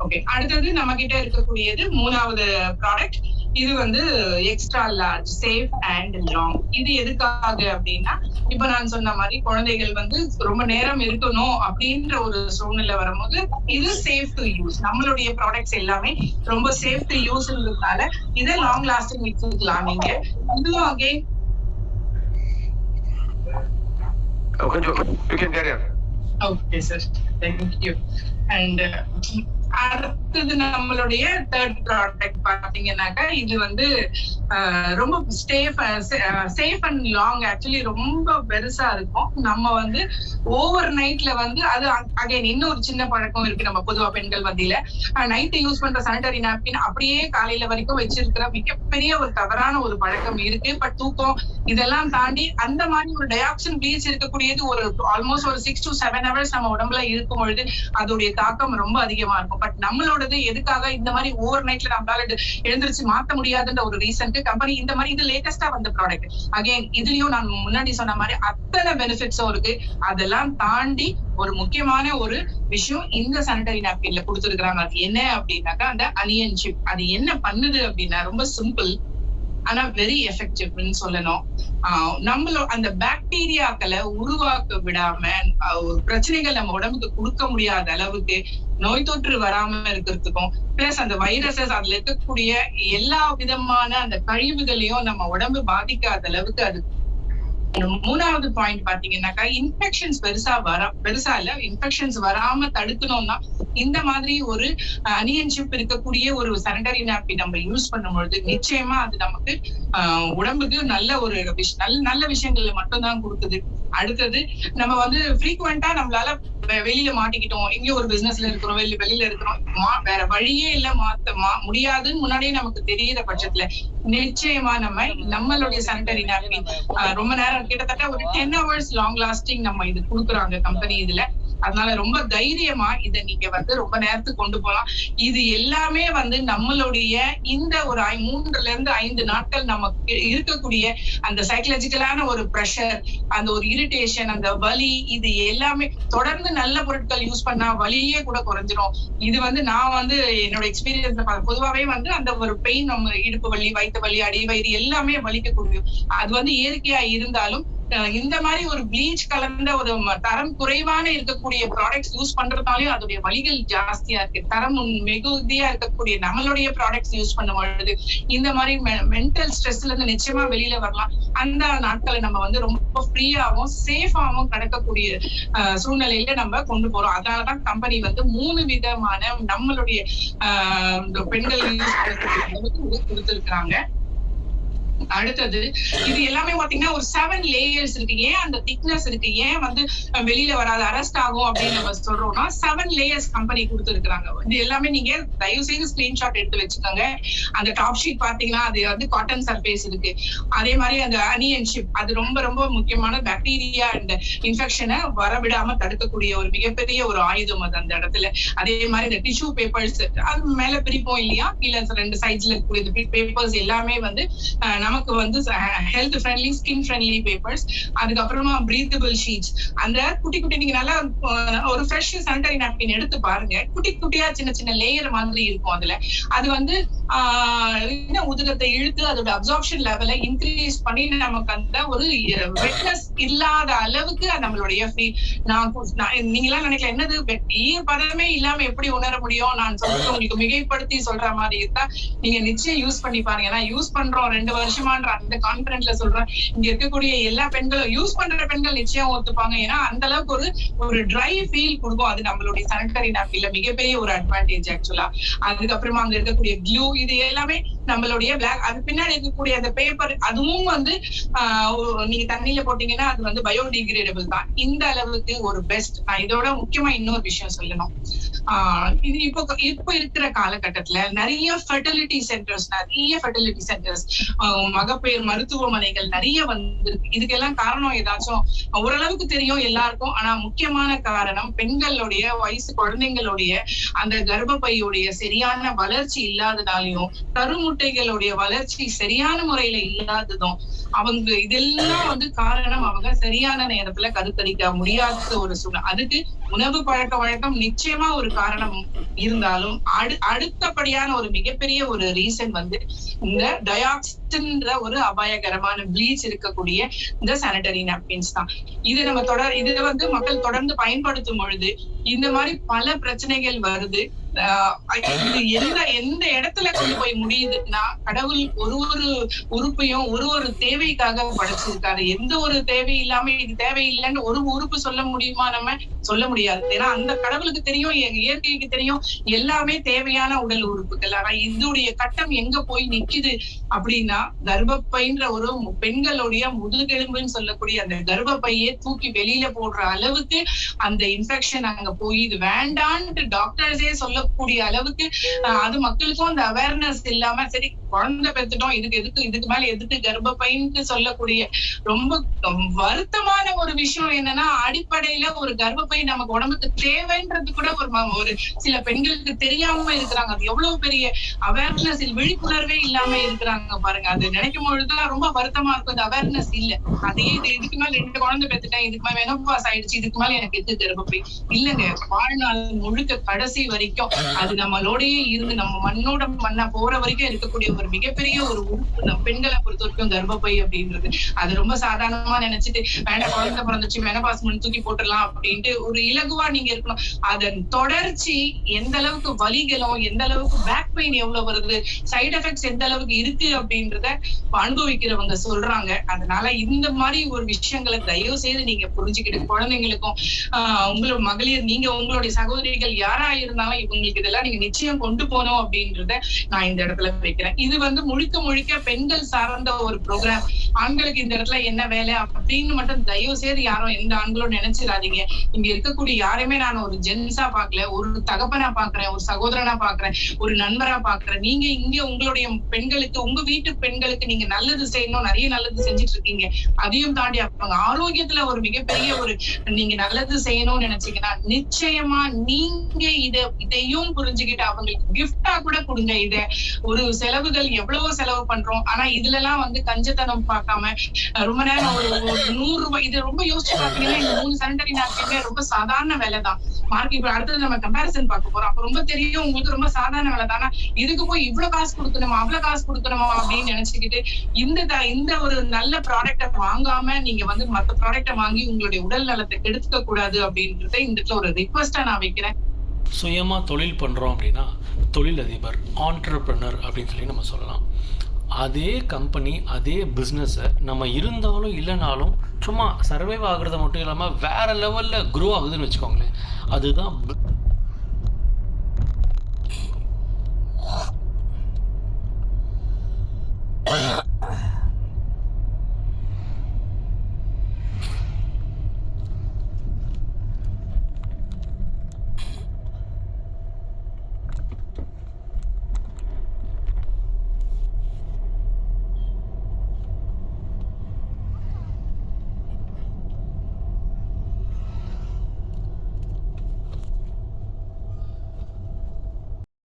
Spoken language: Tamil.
ஓகே, அடுத்தது நம்ம கிட்ட இருக்கக்கூடியது மூணாவது ப்ராடக்ட். இது வந்து extra large safe and long. இது எதுக்காக அப்படின்னா, இப்ப நான் சொன்ன மாதிரி குழந்தைகள் வந்து ரொம்ப நேரம் இருக்கணும் அப்படின்ற ஒரு சூழ்நிலை வரும்போது இது சேஃப் டு யூஸ். நம்மளுடைய ப்ராடக்ட்ஸ் எல்லாமே ரொம்ப சேஃப் டு யூஸ்ன்றதுனால இதை லாங் லாஸ்டிங் வச்சுக்கலாம். நீங்க இதுவும் again okay sir, thank you. And அடுத்தது நம்மளுடைய தேர்ட் ப்ராடக்ட் பாத்தீங்கன்னாக்கா, இது வந்து ரொம்ப சேஃப் அண்ட் லாங். ஆக்சுவலி ரொம்ப பெருசா இருக்கும். நம்ம வந்து ஓவர் நைட்ல வந்து அது அகைன் இன்னொரு சின்ன பழக்கம் இருக்கு நம்ம பொதுவா பெண்கள் மத்தியில. நைட்டு யூஸ் பண்ற சானிட்டரி நாப்கின் அப்படியே காலையில வரைக்கும் வச்சிருக்கிற மிகப்பெரிய ஒரு தவறான ஒரு பழக்கம் இருக்கு. பட் தூக்கம் இதெல்லாம் தாண்டி அந்த மாதிரி ஒரு டயாக்சின் ப்ளீச் இருக்கக்கூடியது ஒரு ஆல்மோஸ்ட் ஒரு 6 to 7 hours நம்ம உடம்புல இருக்கும் பொழுது அதோடைய தாக்கம் ரொம்ப அதிகமா இருக்கும். பட் நம்மளோடது எதுக்காக இந்த மாதிரி ஓவர் நைட்ல நம்மளால எழுந்திருச்சு மாத்த முடியாதுன்ற ஒரு ரீசனுக்கு கம்பெனி இந்த மாதிரி இது லேட்டஸ்டா வந்த ப்ராடக்ட். அகைன் இதுலயும் நான் முன்னாடி சொன்ன மாதிரி அத்தனை பெனிஃபிட்ஸும் இருக்கு. அதெல்லாம் தாண்டி ஒரு முக்கியமான ஒரு விஷயம் இந்த சானிட்டரி நாப்கின்ல கொடுத்துருக்காங்க. அது என்ன அப்படின்னாக்கா அந்த அனியன் சிப். அது என்ன பண்ணுது அப்படின்னா ரொம்ப சிம்பிள் ஆனா வெரி எஃபெக்டிவ்னு சொல்லணும். நம்மளோட அந்த பாக்டீரியாக்களை உருவாக்க விடாம பிரச்சனைகள் நம்ம உடம்புக்கு கொடுக்க முடியாத அளவுக்கு நோய் தொற்று வராம இருக்கிறதுக்கும் பிளஸ் அந்த வைரஸஸ் அதுல இருக்கக்கூடிய எல்லா விதமான அந்த கழிவுகளையும் நம்ம உடம்பு பாதிக்காத அளவுக்கு அது. மூணாவது பாயிண்ட் பாத்தீங்கன்னாக்கா, இன்ஃபெக்ஷன்ஸ் பெருசா இல்ல, இன்ஃபெக்ஷன்ஸ் வராம தடுக்கணும்னா இந்த மாதிரி ஒரு அனியன் சிப் இருக்கக்கூடிய ஒரு சானிட்டரி நாப்கின் நம்ம யூஸ் பண்ணும்பொழுது நிச்சயமா அது நமக்கு உடம்புக்கு நல்ல ஒரு நல்ல விஷயங்கள் மட்டும்தான் கொடுக்குது. அடுத்தது நம்ம வந்து ஃப்ரீக்வெண்டா நம்மளால வெளியில மாட்டிக்கிட்டோம், எங்கேயோ ஒரு பிசினஸ்ல இருக்கிறோம், வெளியில இருக்கிறோம், வேற வழியே இல்ல மாத்த முடியாதுன்னு முன்னாடியே நமக்கு தெரியுற பட்சத்துல நிச்சயமா நம்மளுடைய சானிட்டரி நாப்கின் ரொம்ப நேரம் கிட்டத்தட்ட ஒரு 10 hours லாங் லாஸ்டிங் நம்ம இது கொடுக்குறாங்க கம்பெனி இதுல. அதனால ரொம்ப தைரியமா இதை நீங்க வந்து ரொம்ப நேரத்துக்கு கொண்டு போகலாம். இது எல்லாமே வந்து நம்மளுடைய இந்த ஒரு 3 to 5 நாட்கள் நமக்கு இருக்கக்கூடிய அந்த சைக்கலாஜிக்கலான ஒரு ப்ரெஷர், அந்த ஒரு இரிட்டேஷன், அந்த வலி, இது எல்லாமே தொடர்ந்து நல்ல பொருட்கள் யூஸ் பண்ணா வலியே கூட குறைஞ்சிரும். இது வந்து நான் வந்து என்னோட எக்ஸ்பீரியன்ஸ்ல பொதுவாவே வந்து அந்த ஒரு பெயின், நம்ம இடுப்பு வலி, வயிற்று வலி, அடி வயிறு எல்லாமே வலிக்கக்கூடிய அது வந்து இயற்கையா இருந்தாலும் இந்த மாதிரி ஒரு ப்ளீச் கலந்த ஒரு தரம் குறைவான இருக்கக்கூடிய ப்ராடக்ட்ஸ் யூஸ் பண்றதுனாலயும் அதோடைய வலிகள் ஜாஸ்தியா இருக்கு. தரம் மிகுதியா இருக்கக்கூடிய நம்மளுடைய ப்ராடக்ட்ஸ் யூஸ் பண்ணும்பொழுது இந்த மாதிரி மென்டல் ஸ்ட்ரெஸ்ல இருந்து நிச்சயமா வெளியில வரலாம். அந்த நாட்களை நம்ம வந்து ரொம்ப ஃப்ரீயாவும் சேஃபாவும் கடக்கக்கூடிய சூழ்நிலையில நம்ம கொண்டு போறோம். அதனாலதான் கம்பெனி வந்து 3 விதமான நம்மளுடைய பெண்கள் யூஸ் பண்ணக்கூடிய கொடுத்திருக்கிறாங்க. அடுத்தது இது எல்லாமே பாத்தீங்கன்னா ஒரு 7 layers இருக்கு. ஏன் அந்த திக்னஸ் இருக்கு, ஏன் வந்து வெளியில வராது அரெஸ்ட் ஆகும் அப்படின்னு நம்ம சொல்றோம்னா 7 layers கம்பெனி கொடுத்துருக்காங்க. இது எல்லாமே நீங்க தயவு செய்து ஸ்கிரீன்ஷாட் எடுத்து வச்சுக்கோங்க. அந்த டாப் ஷீட் பாத்தீங்கன்னா அது வந்து காட்டன் சர்ஃபேஸ் இருக்கு. அதே மாதிரி அந்த அனியன் ஷிப் அது ரொம்ப ரொம்ப முக்கியமான பாக்டீரியா அண்ட் இன்ஃபெக்ஷனை வரவிடாம தடுக்கக்கூடிய ஒரு மிகப்பெரிய ஒரு ஆயுதம் அது அந்த இடத்துல. அதே மாதிரி இந்த டிஷ்யூ பேப்பர்ஸ் அது மேல பிரிப்போம் இல்லையா, இல்ல 2 சைட்ஸ்ல இருக்கக்கூடிய பேப்பர்ஸ் எல்லாமே வந்து நமக்கு வந்து health friendly, skin friendly papers. அதுக்கப்புறமா பிரீத்தபிள் ஷீட்ஸ். அந்த குட்டி குட்டி நீங்க நல்லா ஒரு ஃப்ரெஷ் சானிட்டரி நாப்கின் எடுத்து பாருங்க, குட்டி குட்டியா சின்ன சின்ன லேயர் மாதிரி இருக்கும். அதுல அது வந்து உதிரத்தை இழுத்து அதோட அப்சார்ப்ஷன் லெவலை இன்க்ரீஸ் பண்ணி நமக்கு அந்த ஒரு வெட்னஸ் இல்லாத அளவுக்கு நம்மளுடைய நீங்களாம் நினைக்கல என்னது பதமே இல்லாம எப்படி உணர முடியும், நான் சொல்றது உங்களுக்கு மிகைப்படுத்தி சொல்ற மாதிரி இருந்தா நீங்க நிச்சயம் யூஸ் பண்ணி பாருங்க. ஏன்னா யூஸ் பண்றோம் 2 வருஷமான்ற அந்த கான்பிடன்ட்ல சொல்றேன். இங்க இருக்கக்கூடிய எல்லா பெண்களும் யூஸ் பண்ற பெண்கள் நிச்சயம் ஒத்துப்பாங்க. ஏன்னா அந்த அளவுக்கு ஒரு ட்ரை ஃபீல் கொடுக்கும். அது நம்மளுடைய சானிட்டரி நாப்கின்ல மிகப்பெரிய ஒரு அட்வான்டேஜ் ஆக்சுவலா. அதுக்கப்புறமா அங்க இருக்கக்கூடிய க்ளூ இது எல்லாமே நம்மளுடைய பிளாக், அது பின்னாடி இருக்கக்கூடிய அந்த பேப்பர் அதுவும் வந்து நீங்க தண்ணியில போட்டீங்கன்னா அது வந்து பயோடிகிரேடபிள் தான். இந்த அளவுக்கு ஒரு பெஸ்ட். நான் இதோட முக்கியமா இன்னொரு விஷயம் சொல்லணும். இது இப்போ இருக்கிற காலகட்டத்துல நிறைய ஃபெர்டிலிட்டி சென்டர்ஸ் மகப்பேறு மருத்துவமனைகள் நிறைய வந்திருக்கு. இதுக்கெல்லாம் காரணம் ஏதாச்சும் ஓரளவுக்கு தெரியும் எல்லாருக்கும். ஆனா முக்கியமான காரணம் பெண்களுடைய வயசு குழந்தைங்களுடைய அந்த கர்ப்பப்பையுடைய சரியான வளர்ச்சி இல்லாதனாலையும் கருமுட்டைகளுடைய வளர்ச்சி சரியான முறையில இல்லாததும் அவங்க இதெல்லாம் காரணம். அவங்க சரியான நேரத்துல கருத்தரிக்க முடியாத ஒரு சூழ்நிலை. அதுக்கு உணவு பழக்க வழக்கம் நிச்சயமா ஒரு காரணம் இருந்தாலும் அடுத்தபடியான ஒரு மிகப்பெரிய ஒரு ரீசன் இந்த டயாக்சின்ற ஒரு அபாயகரமான ப்ளீச் இருக்கக்கூடிய இந்த சானிட்டரி நாப்கின்ஸ் தான். இது நம்ம இது மக்கள் தொடர்ந்து பயன்படுத்தும் பொழுது இந்த மாதிரி பல பிரச்சனைகள் வருது. இது எந்த இடத்துல கொண்டு போய் முடியுதுன்னா, கடவுள் ஒரு உறுப்பையும் ஒரு தேவைக்காக படைச்சிருக்காரு. எந்த ஒரு தேவை இல்லாம இது தேவையில்லைன்னு ஒரு உறுப்பு சொல்ல முடியுமா? நம்ம சொல்ல முடியாது. ஏன்னா அந்த கடவுளுக்கு தெரியும், இயற்கைக்கு தெரியும் எல்லாமே தேவையான உடல் உறுப்புகள். ஆனா இதோடைய கட்டம் எங்க போய் நிக்குது அப்படின்னா, கர்ப்பப்பைன்ற ஒரு பெண்களுடைய முதுகெலும்புன்னு சொல்லக்கூடிய அந்த கர்ப்பப்பையே தூக்கி வெளியில போடுற அளவுக்கு அந்த இன்ஃபெக்ஷன் அங்க போய் இது வேண்டான்ட்டு டாக்டர்ஸே சொல்லக்கூடிய அளவுக்கு அது மக்களுக்கும் அந்த அவேர்னஸ் இல்லாம, சரி குழந்தை பெற்றுட்டோம், இதுக்கு மேல எதுக்கு கர்ப்பப்பைன்னு சொல்லக்கூடிய ரொம்ப வருத்தமான ஒரு விஷயம் என்னன்னா, அடிப்படையில ஒரு கர்ப்பப்பை நமக்கு உடம்புக்கு தேவைன்றது கூட ஒரு சில பெண்களுக்கு தெரியாம இருக்கிறாங்க. அது எவ்வளவு பெரிய அவேர்னஸ் விழிப்புணர்வே இல்லாம இருக்கிறாங்க பாருங்க. அது நினைக்கும் பொழுதுதான் ரொம்ப வருத்தமா இருக்கும். அந்த அவேர்னஸ் இல்ல. அதே இதுக்கு மேல 2 குழந்தை பெற்றுட்டேன், இதுக்கு மேல மெனோபாஸ் ஆயிடுச்சு, இதுக்கு மேல எனக்கு எது கர்ப்பப்பை இல்லைங்க. வாழ்நாள் முழுக்க கடைசி வரைக்கும் அது நம்மளோடயே இருந்து நம்ம மண்ணோட மண்ணா போற வரைக்கும் இருக்கக்கூடிய ஒரு மிகப்பெரிய ஒரு உறுப்பு பெண்களை பொறுத்த வரைக்கும் கர்ப்பப்பை அப்படின்றது. அது ரொம்ப சாதாரணமா நினைச்சிட்டு வேண்டாம் குழந்தை பிறந்துச்சு மெனபாஸ் பண்ணி தூக்கி போட்டுடலாம் அப்படின்ட்டு ஒரு இலகுவா நீங்க இருக்கணும். அதன் தொடர்ச்சி எந்த அளவுக்கு வலிகளும், எந்த அளவுக்கு பேக் பெயின் எவ்வளவு வருது, சைடு எஃபெக்ட்ஸ் எந்த அளவுக்கு இருக்கு அப்படின்றத அனுபவிக்கிறவங்க சொல்றாங்க. அதனால இந்த மாதிரி ஒரு விஷயங்களை தயவு செய்து நீங்க புரிஞ்சுக்கிட்டு குழந்தைங்களுக்கும் உங்களோட மகளிர் நீங்க உங்களுடைய சகோதரிகள் யாரா இருந்தாலும் இவங்களுக்கு இதெல்லாம் நீங்க நிச்சயம் கொண்டு போனோம் அப்படின்றத நான் இந்த இடத்துல வைக்கிறேன். இது முழுக்க பெண்கள் சார்ந்த ஒரு ப்ரோக்ராம். ஆண்களுக்கு இந்த இடத்துல என்ன வேலை அப்படின்னு மட்டும் தயவு செய்து யாரும் எந்த ஆண்களும் நினைச்சிடாதீங்க. இங்க இருக்கக்கூடிய யாரையுமே நான் ஒரு ஜென்ஸா பாக்கல, ஒரு தகப்பனா பாக்குறேன், ஒரு சகோதரனா பாக்குறேன், ஒரு நண்பரா பாக்குறேன். நீங்க இங்க உங்களுடைய பெண்களுக்கு, உங்க வீட்டு பெண்களுக்கு நீங்க நல்லது செய்யணும், நிறைய நல்லது செஞ்சுட்டு இருக்கீங்க. அதையும் தாண்டி அவங்க ஆரோக்கியத்துல ஒரு மிகப்பெரிய ஒரு நீங்க நல்லது செய்யணும்னு நினைச்சீங்கன்னா நிச்சயமா நீங்க இதையும் புரிஞ்சுக்கிட்டு அவங்களுக்கு கிஃப்டா கூட கொடுங்க. இத ஒரு செலவுகள் எவ்வளவோ செலவு பண்றோம். ஆனா இதுல எல்லாம் கஞ்சத்தனம் பார்க்காம ரொம்ப நேரம் ஒரு 100 ரூபாய் இது ரொம்ப யோசிச்சு பாத்தீங்கன்னா இந்த 3 சானிட்டரி நாப்கின் ரொம்ப சாதாரண வேலை தான். மார்க்கெட் அடுத்தது நம்ம கம்பேரிசன் பார்க்க போறோம். அப்ப ரொம்ப தெரியும் உங்களுக்கு ரொம்ப சாதாரண வேலை தானே, இதுக்கு போய் இவ்வளவு காசு கொடுக்கணுமா அவ்வளவு காசு கொடுக்கணுமா அப்படின்னு நினைச்சுக்கிட்டு இந்த ஒரு நல்ல ப்ராடக்ட வாங்காம நீங்க மத்த ப்ராடக்ட வாங்கி உங்களுடைய உடல் நலத்தை கெடுத்துக்க கூடாது அப்படின்றத இந்த ஒரு ரிக்வெஸ்டா நான் வைக்கிறேன். சுயமாக தொழில் பண்ணுறோம் அப்படின்னா தொழிலதிபர், ஆண்டர்ப்ரனர் அப்படின்னு சொல்லி நம்ம சொல்லலாம். அதே கம்பெனி, அதே பிஸ்னஸை நம்ம இருந்தாலும் இல்லைனாலும் சும்மா சர்வைவ் ஆகுறத மட்டும் இல்லாமல் வேறு லெவலில் க்ரோ ஆகுதுன்னு வச்சுக்கோங்களேன். அதுதான்